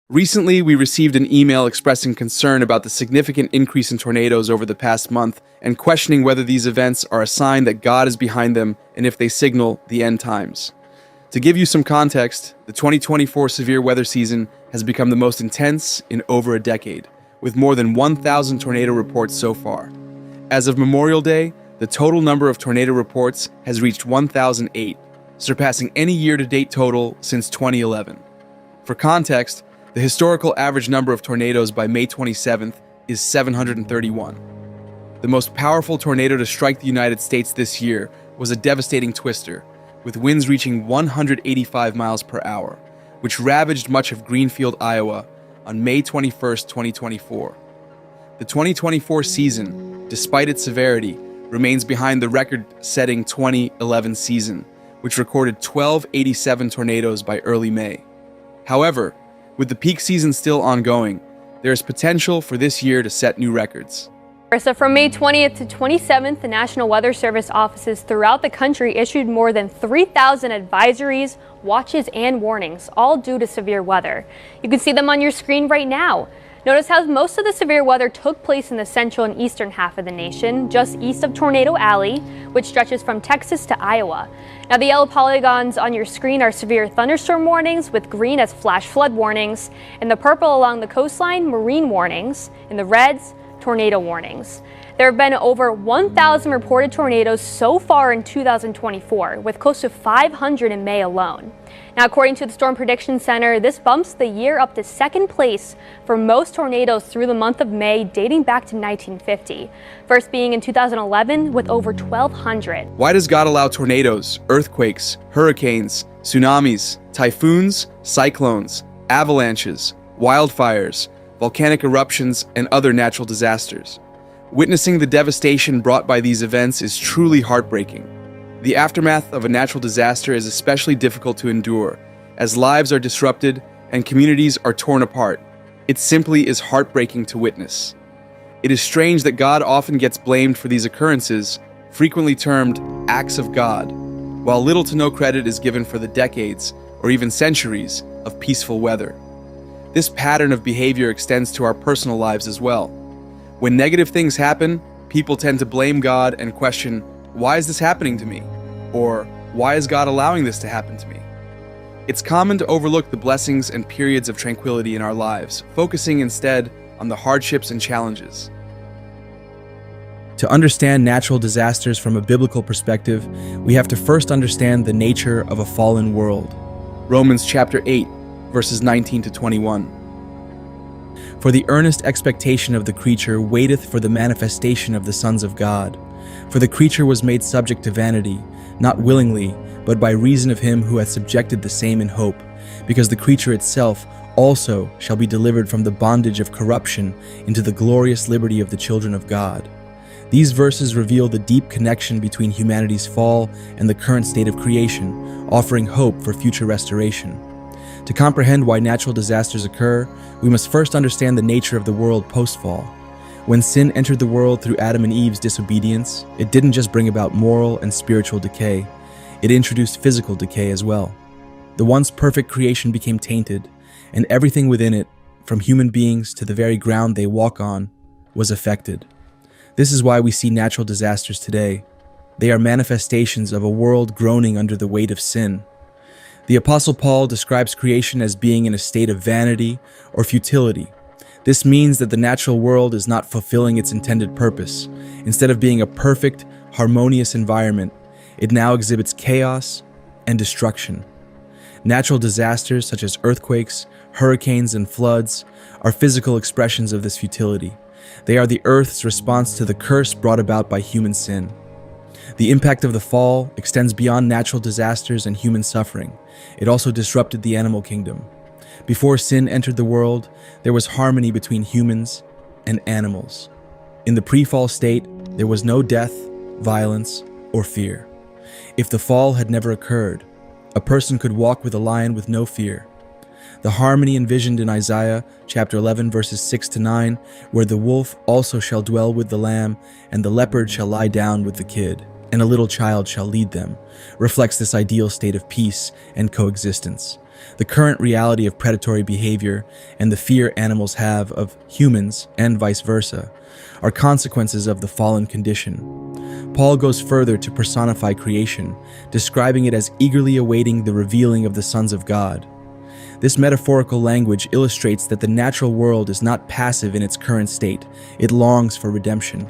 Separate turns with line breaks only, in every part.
Recently, we received an email expressing concern about the significant increase in tornadoes over the past month and questioning whether these events are a sign that God is behind them and if they signal the end times. To give you some context, the 2024 severe weather season has become the most intense in over a decade, with more than 1,000 tornado reports so far. As of Memorial Day, the total number of tornado reports has reached 1,008, surpassing any year-to-date total since 2011. For context, the historical average number of tornadoes by May 27th is 731. The most powerful tornado to strike the United States this year was a devastating twister, with winds reaching 185 miles per hour, which ravaged much of Greenfield, Iowa, on May 21, 2024. The 2024 season, despite its severity, remains behind the record-setting 2011 season, which recorded 1,287 tornadoes by early May. However, with the peak season still ongoing, there is potential for this year to set new records.
So from May 20th to 27th, the National Weather Service offices throughout the country issued more than 3,000 advisories, watches, and warnings, all due to severe weather. You can see them on your screen right now. Notice how most of the severe weather took place in the central and eastern half of the nation, just east of Tornado Alley, which stretches from Texas to Iowa. Now, the yellow polygons on your screen are severe thunderstorm warnings, with green as flash flood warnings, and the purple along the coastline, marine warnings, and the reds, tornado warnings. There have been over 1,000 reported tornadoes so far in 2024, with close to 500 in May alone. Now, according to the Storm Prediction Center, this bumps the year up to second place for most tornadoes through the month of May, dating back to 1950. First being in 2011 with over 1,200.
Why does God allow tornadoes, earthquakes, hurricanes, tsunamis, typhoons, cyclones, avalanches, wildfires, volcanic eruptions, and other natural disasters? Witnessing the devastation brought by these events is truly heartbreaking. The aftermath of a natural disaster is especially difficult to endure, as lives are disrupted and communities are torn apart. It simply is heartbreaking to witness. It is strange that God often gets blamed for these occurrences, frequently termed acts of God, while little to no credit is given for the decades, or even centuries, of peaceful weather. This pattern of behavior extends to our personal lives as well. When negative things happen, people tend to blame God and question, why is this happening to me? Or, why is God allowing this to happen to me? It's common to overlook the blessings and periods of tranquility in our lives, focusing instead on the hardships and challenges. To understand natural disasters from a biblical perspective, we have to first understand the nature of a fallen world. Romans chapter 8, verses 19 to 21. For the earnest expectation of the creature waiteth for the manifestation of the sons of God. For the creature was made subject to vanity, not willingly, but by reason of him who hath subjected the same in hope, because the creature itself also shall be delivered from the bondage of corruption into the glorious liberty of the children of God. These verses reveal the deep connection between humanity's fall and the current state of creation, offering hope for future restoration. To comprehend why natural disasters occur, we must first understand the nature of the world post-fall. When sin entered the world through Adam and Eve's disobedience, it didn't just bring about moral and spiritual decay, it introduced physical decay as well. The once perfect creation became tainted, and everything within it, from human beings to the very ground they walk on, was affected. This is why we see natural disasters today. They are manifestations of a world groaning under the weight of sin. The Apostle Paul describes creation as being in a state of vanity or futility. This means that the natural world is not fulfilling its intended purpose. Instead of being a perfect, harmonious environment, it now exhibits chaos and destruction. Natural disasters such as earthquakes, hurricanes, and floods are physical expressions of this futility. They are the earth's response to the curse brought about by human sin. The impact of the fall extends beyond natural disasters and human suffering. It also disrupted the animal kingdom. Before sin entered the world, there was harmony between humans and animals. In the pre-fall state, there was no death, violence, or fear. If the fall had never occurred, a person could walk with a lion with no fear. The harmony envisioned in Isaiah chapter 11 verses 6 to 9, where the wolf also shall dwell with the lamb, and the leopard shall lie down with the kid, and a little child shall lead them, reflects this ideal state of peace and coexistence.
The current reality of predatory behavior and the fear animals have of humans and vice versa are consequences of the fallen condition. Paul goes further to personify creation, describing it as eagerly awaiting the revealing of the sons of God. This metaphorical language illustrates that the natural world is not passive in its current state, it longs for redemption.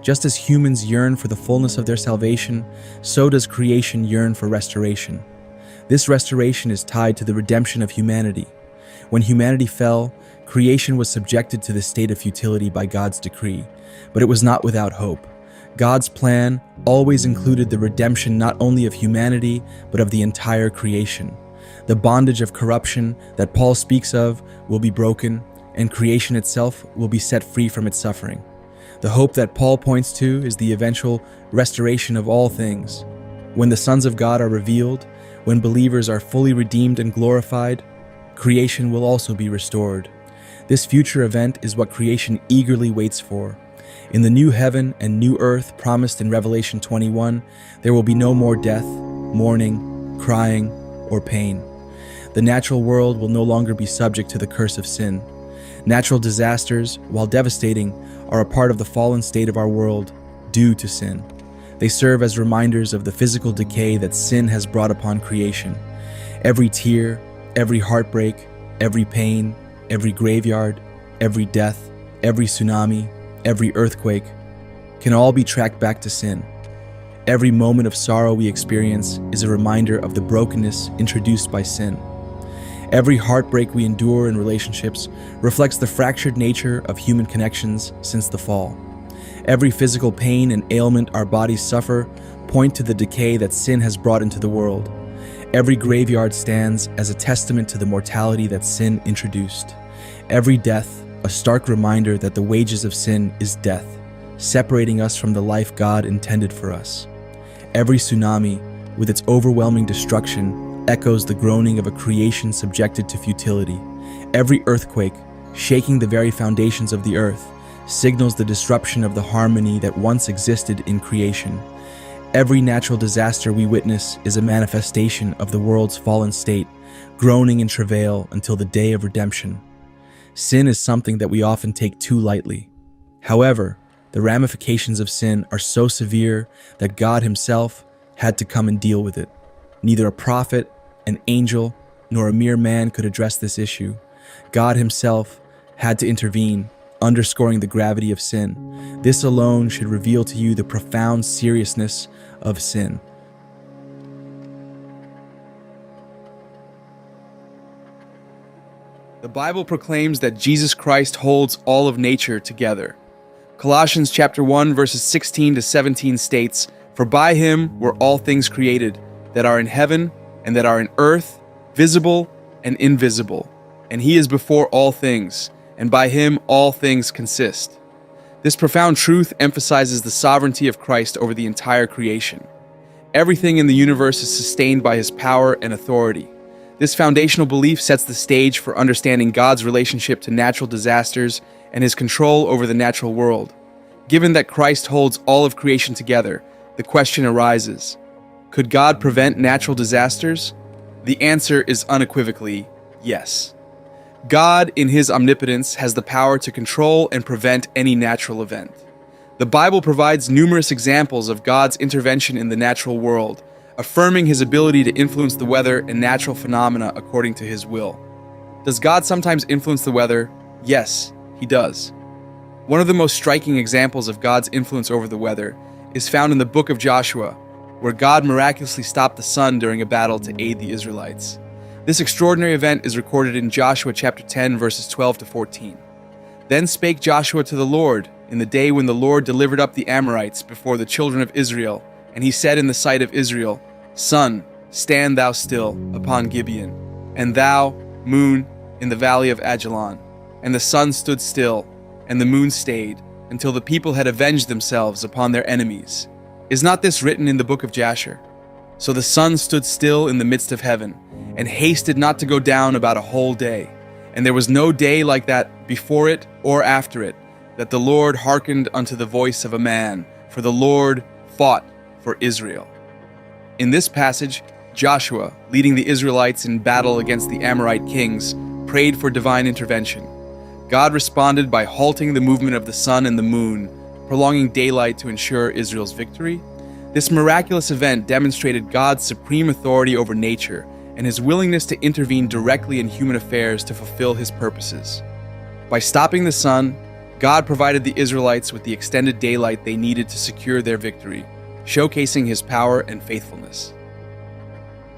Just as humans yearn for the fullness of their salvation, so does creation yearn for restoration. This restoration is tied to the redemption of humanity. When humanity fell, creation was subjected to the state of futility by God's decree, but it was not without hope. God's plan always included the redemption not only of humanity, but of the entire creation. The bondage of corruption that Paul speaks of will be broken, and creation itself will be set free from its suffering. The hope that Paul points to is the eventual restoration of all things. When the sons of God are revealed, when believers are fully redeemed and glorified, creation will also be restored. This future event is what creation eagerly waits for. In the new heaven and new earth promised in Revelation 21, there will be no more death, mourning, crying, or pain. The natural world will no longer be subject to the curse of sin. Natural disasters, while devastating, are a part of the fallen state of our world due to sin. They serve as reminders of the physical decay that sin has brought upon creation. Every tear, every heartbreak, every pain, every graveyard, every death, every tsunami, every earthquake can all be tracked back to sin. Every moment of sorrow we experience is a reminder of the brokenness introduced by sin. Every heartbreak we endure in relationships reflects the fractured nature of human connections since the fall. Every physical pain and ailment our bodies suffer point to the decay that sin has brought into the world. Every graveyard stands as a testament to the mortality that sin introduced. Every death, a stark reminder that the wages of sin is death, separating us from the life God intended for us. Every tsunami, with its overwhelming destruction, echoes the groaning of a creation subjected to futility. Every earthquake, shaking the very foundations of the earth, signals the disruption of the harmony that once existed in creation. Every natural disaster we witness is a manifestation of the world's fallen state, groaning in travail until the day of redemption. Sin is something that we often take too lightly. However, the ramifications of sin are so severe that God Himself had to come and deal with it. Neither a prophet, an angel, nor a mere man could address this issue. God Himself had to intervene, underscoring the gravity of sin. This alone should reveal to you the profound seriousness of sin.
The Bible proclaims that Jesus Christ holds all of nature together. Colossians chapter 1 verses 16 to 17 states, "For by Him were all things created, that are in heaven and that are in earth, visible and invisible. And He is before all things, and by Him all things consist." This profound truth emphasizes the sovereignty of Christ over the entire creation. Everything in the universe is sustained by His power and authority. This foundational belief sets the stage for understanding God's relationship to natural disasters and His control over the natural world. Given that Christ holds all of creation together, the question arises, could God prevent natural disasters? The answer is unequivocally yes. God, in His omnipotence, has the power to control and prevent any natural event. The Bible provides numerous examples of God's intervention in the natural world, affirming His ability to influence the weather and natural phenomena according to His will. Does God sometimes influence the weather? Yes, He does. One of the most striking examples of God's influence over the weather is found in the book of Joshua, where God miraculously stopped the sun during a battle to aid the Israelites. This extraordinary event is recorded in Joshua chapter 10, verses 12 to 14. "Then spake Joshua to the Lord in the day when the Lord delivered up the Amorites before the children of Israel, and he said in the sight of Israel, Sun, stand thou still upon Gibeon, and thou, moon, in the valley of Ajalon. And the sun stood still, and the moon stayed, until the people had avenged themselves upon their enemies. Is not this written in the book of Jasher? So the sun stood still in the midst of heaven, and hasted not to go down about a whole day. And there was no day like that before it or after it, that the Lord hearkened unto the voice of a man, for the Lord fought for Israel." In this passage, Joshua, leading the Israelites in battle against the Amorite kings, prayed for divine intervention. God responded by halting the movement of the sun and the moon, prolonging daylight to ensure Israel's victory. This miraculous event demonstrated God's supreme authority over nature and his willingness to intervene directly in human affairs to fulfill his purposes. By stopping the sun, God provided the Israelites with the extended daylight they needed to secure their victory, showcasing his power and faithfulness.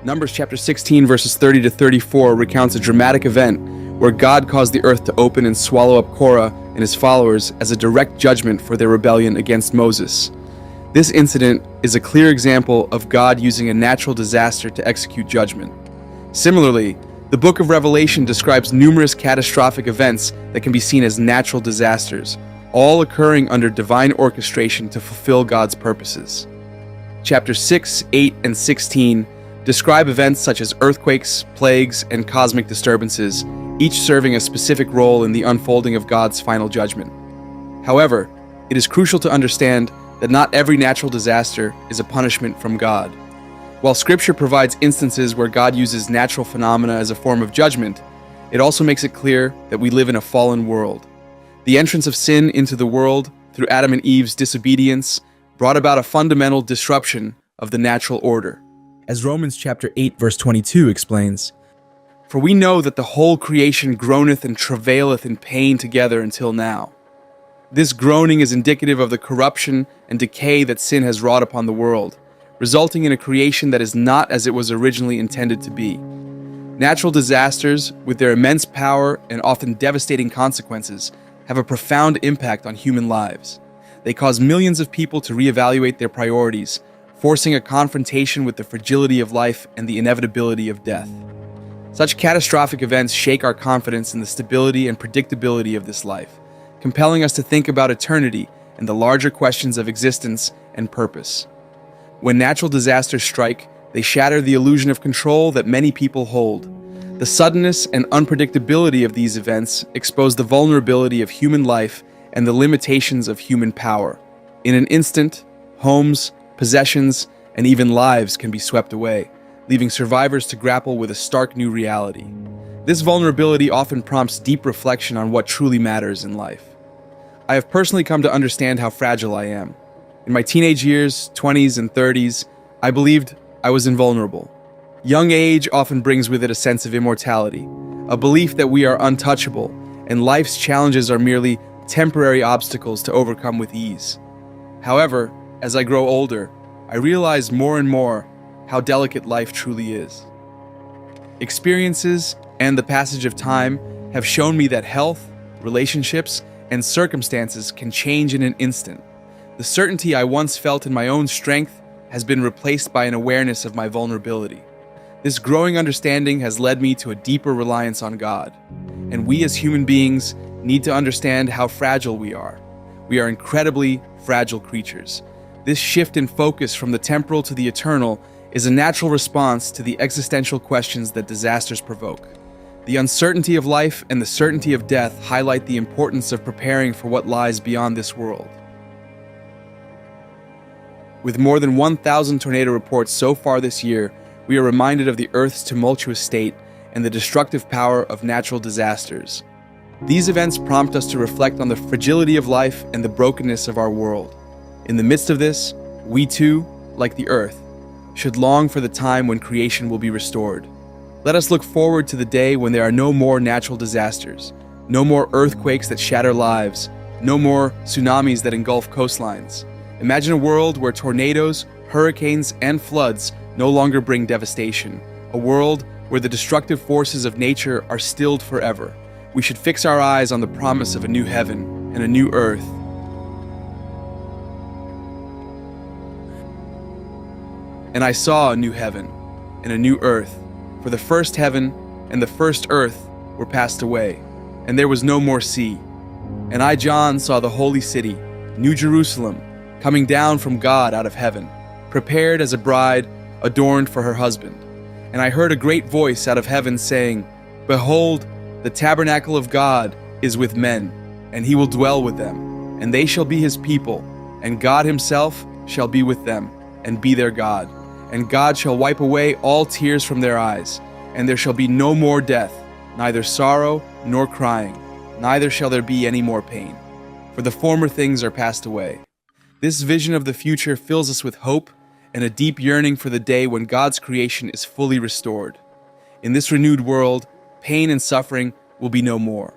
Numbers chapter 16 verses 30 to 34 recounts a dramatic event where God caused the earth to open and swallow up Korah and his followers as a direct judgment for their rebellion against Moses. This incident is a clear example of God using a natural disaster to execute judgment. Similarly, the book of Revelation describes numerous catastrophic events that can be seen as natural disasters, all occurring under divine orchestration to fulfill God's purposes. Chapters 6, 8, and 16 describe events such as earthquakes, plagues, and cosmic disturbances, each serving a specific role in the unfolding of God's final judgment. However, it is crucial to understand that not every natural disaster is a punishment from God. While Scripture provides instances where God uses natural phenomena as a form of judgment, it also makes it clear that we live in a fallen world. The entrance of sin into the world through Adam and Eve's disobedience brought about a fundamental disruption of the natural order.
As Romans chapter 8 verse 22 explains,
"For we know that the whole creation groaneth and travaileth in pain together until now. This groaning is indicative of the corruption and decay that sin has wrought upon the world, resulting in a creation that is not as it was originally intended to be." Natural disasters, with their immense power and often devastating consequences, have a profound impact on human lives. They cause millions of people to reevaluate their priorities, forcing a confrontation with the fragility of life and the inevitability of death. Such catastrophic events shake our confidence in the stability and predictability of this life, compelling us to think about eternity and the larger questions of existence and purpose. When natural disasters strike, they shatter the illusion of control that many people hold. The suddenness and unpredictability of these events expose the vulnerability of human life and the limitations of human power. In an instant, homes, possessions, and even lives can be swept away, leaving survivors to grapple with a stark new reality. This vulnerability often prompts deep reflection on what truly matters in life. I have personally come to understand how fragile I am. In my teenage years, 20s, and 30s, I believed I was invulnerable. Young age often brings with it a sense of immortality, a belief that we are untouchable, and life's challenges are merely temporary obstacles to overcome with ease. However, as I grow older, I realize more and more how delicate life truly is. Experiences and the passage of time have shown me that health, relationships, and circumstances can change in an instant. The certainty I once felt in my own strength has been replaced by an awareness of my vulnerability. This growing understanding has led me to a deeper reliance on God. And we as human beings need to understand how fragile we are. We are incredibly fragile creatures. This shift in focus from the temporal to the eternal is a natural response to the existential questions that disasters provoke. The uncertainty of life and the certainty of death highlight the importance of preparing for what lies beyond this world. With more than 1,000 tornado reports so far this year, we are reminded of the Earth's tumultuous state and the destructive power of natural disasters. These events prompt us to reflect on the fragility of life and the brokenness of our world. In the midst of this, we too, like the Earth, should long for the time when creation will be restored. Let us look forward to the day when there are no more natural disasters, no more earthquakes that shatter lives, no more tsunamis that engulf coastlines. Imagine a world where tornadoes, hurricanes, and floods no longer bring devastation, a world where the destructive forces of nature are stilled forever. We should fix our eyes on the promise of a new heaven and a new earth. And I saw a new heaven and a new earth, for the first heaven and the first earth were passed away, and there was no more sea. And I, John, saw the holy city, New Jerusalem, coming down from God out of heaven, prepared as a bride adorned for her husband. And I heard a great voice out of heaven saying, "Behold, the tabernacle of God is with men, and he will dwell with them, and they shall be his people, and God himself shall be with them, and be their God. And God shall wipe away all tears from their eyes, and there shall be no more death, neither sorrow nor crying, neither shall there be any more pain. For the former things are passed away. This vision of the future fills us with hope and a deep yearning for the day when God's creation is fully restored. In this renewed world, pain and suffering will be no more.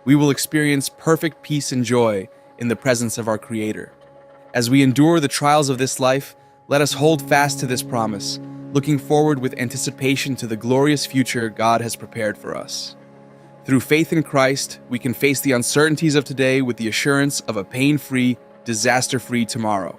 We will experience perfect peace and joy in the presence of our Creator. As we endure the trials of this life, let us hold fast to this promise, looking forward with anticipation to the glorious future God has prepared for us. Through faith in Christ, we can face the uncertainties of today with the assurance of a pain-free, disaster-free tomorrow.